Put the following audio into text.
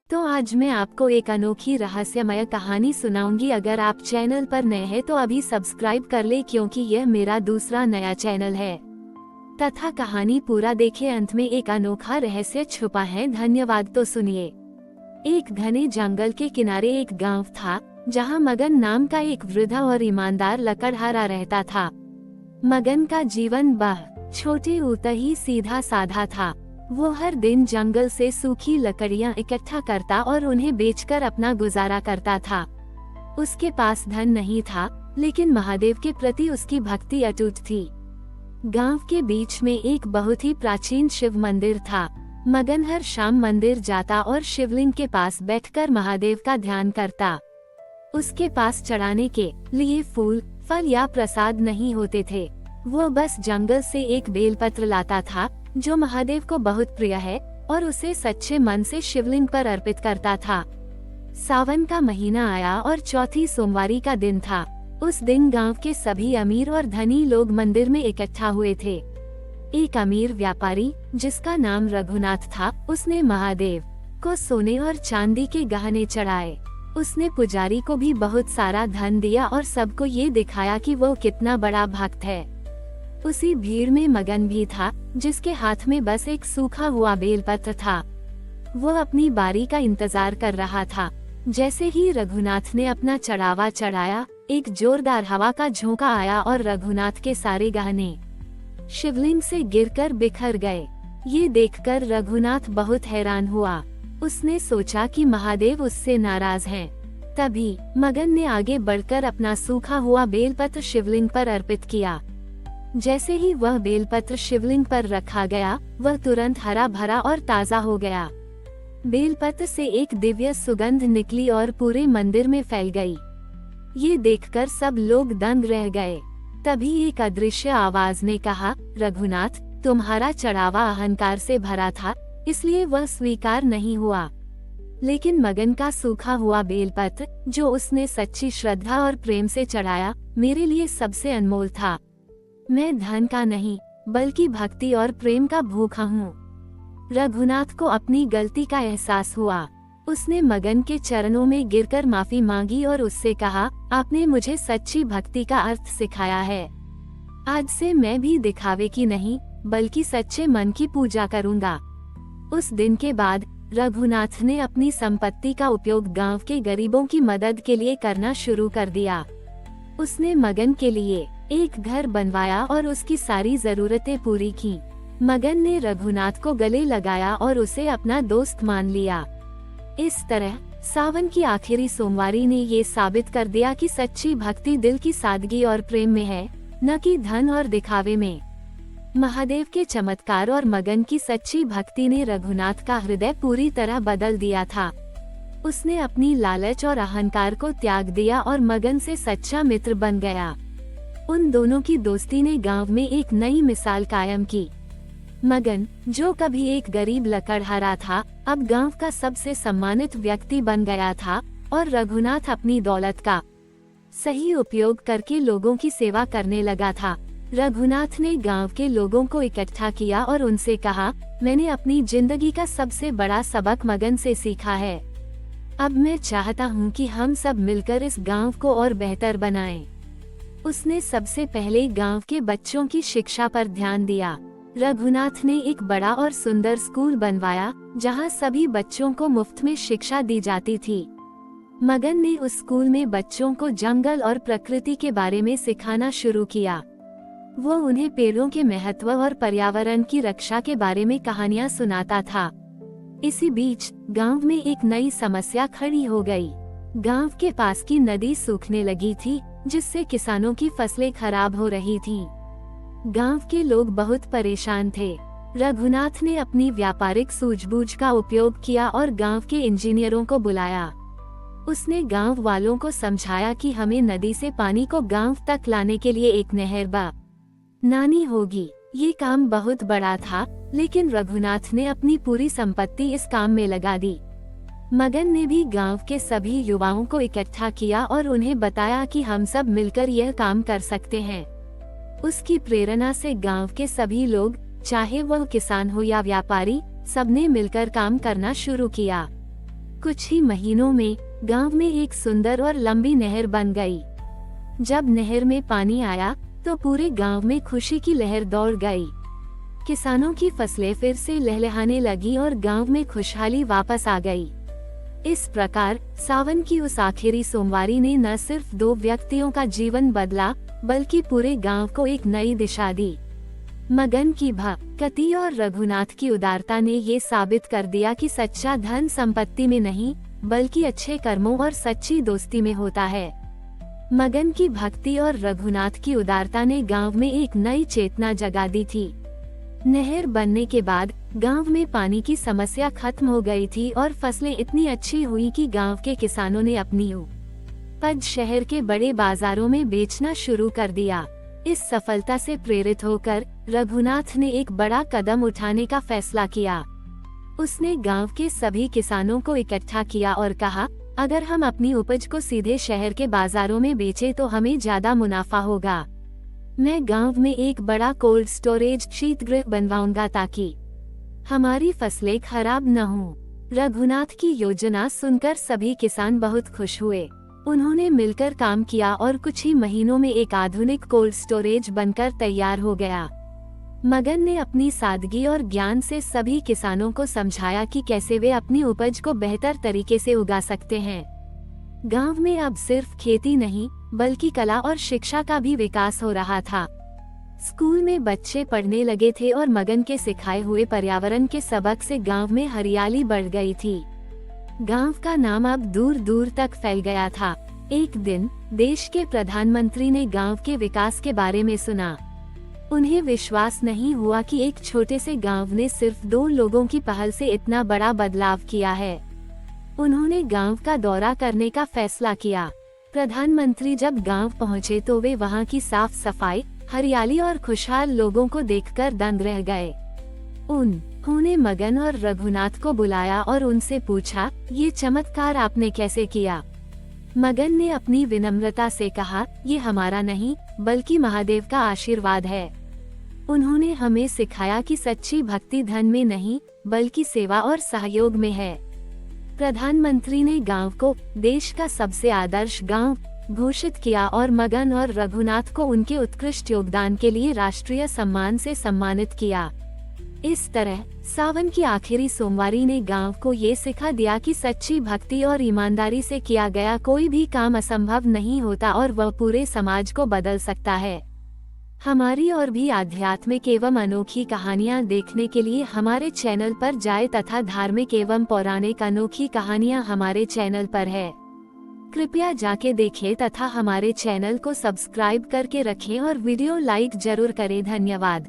तो आज मैं आपको एक अनोखी रहस्यमय कहानी सुनाऊंगी। अगर आप चैनल पर नए हैं तो अभी सब्सक्राइब कर ले, क्योंकि यह मेरा दूसरा नया चैनल है। तथा कहानी पूरा देखे, अंत में एक अनोखा रहस्य छुपा है। धन्यवाद। तो सुनिए। एक घने जंगल के किनारे एक गांव था, जहां मगन नाम का एक वृद्ध और ईमानदार लकड़हारा रहता था। मगन का जीवन छोटे उतही सीधा साधा था। वो हर दिन जंगल से सूखी लकड़ियां इकट्ठा करता और उन्हें बेचकर अपना गुजारा करता था। उसके पास धन नहीं था, लेकिन महादेव के प्रति उसकी भक्ति अटूट थी। गांव के बीच में एक बहुत ही प्राचीन शिव मंदिर था। मगन हर शाम मंदिर जाता और शिवलिंग के पास बैठकर महादेव का ध्यान करता। उसके पास चढ़ाने के लिए फूल, फल या प्रसाद नहीं होते थे। वो बस जंगल से एक बेलपत्र लाता था, जो महादेव को बहुत प्रिय है, और उसे सच्चे मन से शिवलिंग पर अर्पित करता था। सावन का महीना आया और चौथी सोमवारी का दिन था। उस दिन गांव के सभी अमीर और धनी लोग मंदिर में इकट्ठा हुए थे। एक अमीर व्यापारी, जिसका नाम रघुनाथ था, उसने महादेव को सोने और चांदी के गहने चढ़ाए। उसने पुजारी को भी बहुत सारा धन दिया और सबको ये दिखाया कि वो कितना बड़ा भक्त है। उसी भीड़ में मगन भी था, जिसके हाथ में बस एक सूखा हुआ बेलपत्र था। वो अपनी बारी का इंतजार कर रहा था। जैसे ही रघुनाथ ने अपना चढ़ावा चढ़ाया, एक जोरदार हवा का झोंका आया और रघुनाथ के सारे गहने शिवलिंग से गिरकर बिखर गए। ये देखकर रघुनाथ बहुत हैरान हुआ। उसने सोचा कि महादेव उससे नाराज हैं। तभी मगन ने आगे बढ़कर अपना सूखा हुआ बेलपत्र शिवलिंग पर अर्पित किया। जैसे ही वह बेलपत्र शिवलिंग पर रखा गया, वह तुरंत हरा भरा और ताज़ा हो गया। बेलपत्र से एक दिव्य सुगंध निकली और पूरे मंदिर में फैल गई। ये देखकर सब लोग दंग रह गए। तभी एक अदृश्य आवाज ने कहा, रघुनाथ, तुम्हारा चढ़ावा अहंकार से भरा था, इसलिए वह स्वीकार नहीं हुआ। लेकिन मगन का सूखा हुआ बेलपत्र, जो उसने सच्ची श्रद्धा और प्रेम से चढ़ाया, मेरे लिए सबसे अनमोल था। मैं धन का नहीं, बल्कि भक्ति और प्रेम का भूखा हूँ। रघुनाथ को अपनी गलती का एहसास हुआ। उसने मगन के चरणों में गिरकर माफी मांगी और उससे कहा, आपने मुझे सच्ची भक्ति का अर्थ सिखाया है। आज से मैं भी दिखावे की नहीं, बल्कि सच्चे मन की पूजा करूँगा। उस दिन के बाद रघुनाथ ने अपनी संपत्ति का उपयोग गांव के गरीबों की मदद के लिए करना शुरू कर दिया। उसने मगन के लिए एक घर बनवाया और उसकी सारी जरूरतें पूरी की। मगन ने रघुनाथ को गले लगाया और उसे अपना दोस्त मान लिया। इस तरह सावन की आखिरी सोमवारी ने ये साबित कर दिया कि सच्ची भक्ति दिल की सादगी और प्रेम में है, न कि धन और दिखावे में। महादेव के चमत्कार और मगन की सच्ची भक्ति ने रघुनाथ का हृदय पूरी तरह बदल दिया था। उसने अपनी लालच और अहंकार को त्याग दिया और मगन से सच्चा मित्र बन गया। उन दोनों की दोस्ती ने गांव में एक नई मिसाल कायम की। मगन, जो कभी एक गरीब लकड़हारा था, अब गांव का सबसे सम्मानित व्यक्ति बन गया था, और रघुनाथ अपनी दौलत का सही उपयोग करके लोगों की सेवा करने लगा था। रघुनाथ ने गांव के लोगों को इकट्ठा किया और उनसे कहा, मैंने अपनी जिंदगी का सबसे बड़ा सबक मगन से सीखा है। अब मैं चाहता हूँ कि हम सब मिलकर इस गांव को और बेहतर बनाएं। उसने सबसे पहले गांव के बच्चों की शिक्षा पर ध्यान दिया। रघुनाथ ने एक बड़ा और सुंदर स्कूल बनवाया, जहां सभी बच्चों को मुफ्त में शिक्षा दी जाती थी। मगन ने उस स्कूल में बच्चों को जंगल और प्रकृति के बारे में सिखाना शुरू किया। वो उन्हें पेड़ों के महत्व और पर्यावरण की रक्षा के बारे में कहानियां सुनाता था। इसी बीच गांव में एक नई समस्या खड़ी हो गई। गांव के पास की नदी सूखने लगी थी, जिससे किसानों की फसलें खराब हो रही थीं। गांव के लोग बहुत परेशान थे। रघुनाथ ने अपनी व्यापारिक सूझबूझ का उपयोग किया और गांव के इंजीनियरों को बुलाया। उसने गांव वालों को समझाया कि हमें नदी से पानी को गांव तक लाने के लिए एक नहर बनानी होगी। ये काम बहुत बड़ा था, लेकिन रघुनाथ ने अपनी पूरी संपत्ति इस काम में लगा दी। मगन ने भी गांव के सभी युवाओं को इकट्ठा किया और उन्हें बताया कि हम सब मिलकर यह काम कर सकते हैं। उसकी प्रेरणा से गांव के सभी लोग, चाहे वह किसान हो या व्यापारी, सबने मिलकर काम करना शुरू किया। कुछ ही महीनों में गांव में एक सुंदर और लंबी नहर बन गई। जब नहर में पानी आया तो पूरे गांव में खुशी की लहर दौड़ गई। किसानों की फसलें फिर से लहलहाने लगी और गांव में खुशहाली वापस आ गई। इस प्रकार सावन की उस आखिरी सोमवारी ने न सिर्फ 2 व्यक्तियों का जीवन बदला, बल्कि पूरे गांव को एक नई दिशा दी। मगन की भक्ति और रघुनाथ की उदारता ने ये साबित कर दिया कि सच्चा धन संपत्ति में नहीं, बल्कि अच्छे कर्मों और सच्ची दोस्ती में होता है। मगन की भक्ति और रघुनाथ की उदारता ने गांव में एक नई चेतना जगा दी थी। नहर बनने के बाद गांव में पानी की समस्या खत्म हो गई थी और फसलें इतनी अच्छी हुई कि गांव के किसानों ने अपनी उपज शहर के बड़े बाजारों में बेचना शुरू कर दिया। इस सफलता से प्रेरित होकर रघुनाथ ने एक बड़ा कदम उठाने का फैसला किया। उसने गांव के सभी किसानों को इकट्ठा किया और कहा, अगर हम अपनी उपज को सीधे शहर के बाजारों में बेचें तो हमें ज्यादा मुनाफा होगा। मैं गांव में एक बड़ा कोल्ड स्टोरेज शीतगृह बनवाऊंगा ताकि हमारी फसलें खराब न हों। रघुनाथ की योजना सुनकर सभी किसान बहुत खुश हुए। उन्होंने मिलकर काम किया और कुछ ही महीनों में एक आधुनिक कोल्ड स्टोरेज बनकर तैयार हो गया। मगन ने अपनी सादगी और ज्ञान से सभी किसानों को समझाया कि कैसे वे अपनी उपज को बेहतर तरीके से उगा सकते हैं। गांव में अब सिर्फ खेती नहीं, बल्कि कला और शिक्षा का भी विकास हो रहा था। स्कूल में बच्चे पढ़ने लगे थे और मगन के सिखाए हुए पर्यावरण के सबक से गांव में हरियाली बढ़ गई थी। गांव का नाम अब दूर दूर तक फैल गया था। एक दिन देश के प्रधानमंत्री ने गांव के विकास के बारे में सुना। उन्हें विश्वास नहीं हुआ कि एक छोटे से गांव ने सिर्फ 2 लोगों की पहल से इतना बड़ा बदलाव किया है। उन्होंने गांव का दौरा करने का फैसला किया। प्रधानमंत्री जब गांव पहुंचे तो वे वहां की साफ सफाई, हरियाली और खुशहाल लोगों को देखकर दंग रह गए। उन्होंने मगन और रघुनाथ को बुलाया और उनसे पूछा, ये चमत्कार आपने कैसे किया? मगन ने अपनी विनम्रता से कहा, ये हमारा नहीं, बल्कि महादेव का आशीर्वाद है। उन्होंने हमें सिखाया कि सच्ची भक्ति धन में नहीं, बल्कि सेवा और सहयोग में है। प्रधानमंत्री ने गांव को देश का सबसे आदर्श गांव घोषित किया और मगन और रघुनाथ को उनके उत्कृष्ट योगदान के लिए राष्ट्रीय सम्मान से सम्मानित किया। इस तरह सावन की आखिरी सोमवारी ने गांव को ये सिखा दिया कि सच्ची भक्ति और ईमानदारी से किया गया कोई भी काम असंभव नहीं होता और वह पूरे समाज को बदल सकता है। हमारी और भी आध्यात्मिक एवं अनोखी कहानियाँ देखने के लिए हमारे चैनल पर जाएं तथा धार्मिक एवं पौराणिक अनोखी कहानियाँ हमारे चैनल पर है। कृपया जाके देखें तथा हमारे चैनल को सब्सक्राइब करके रखें और वीडियो लाइक जरूर करें। धन्यवाद।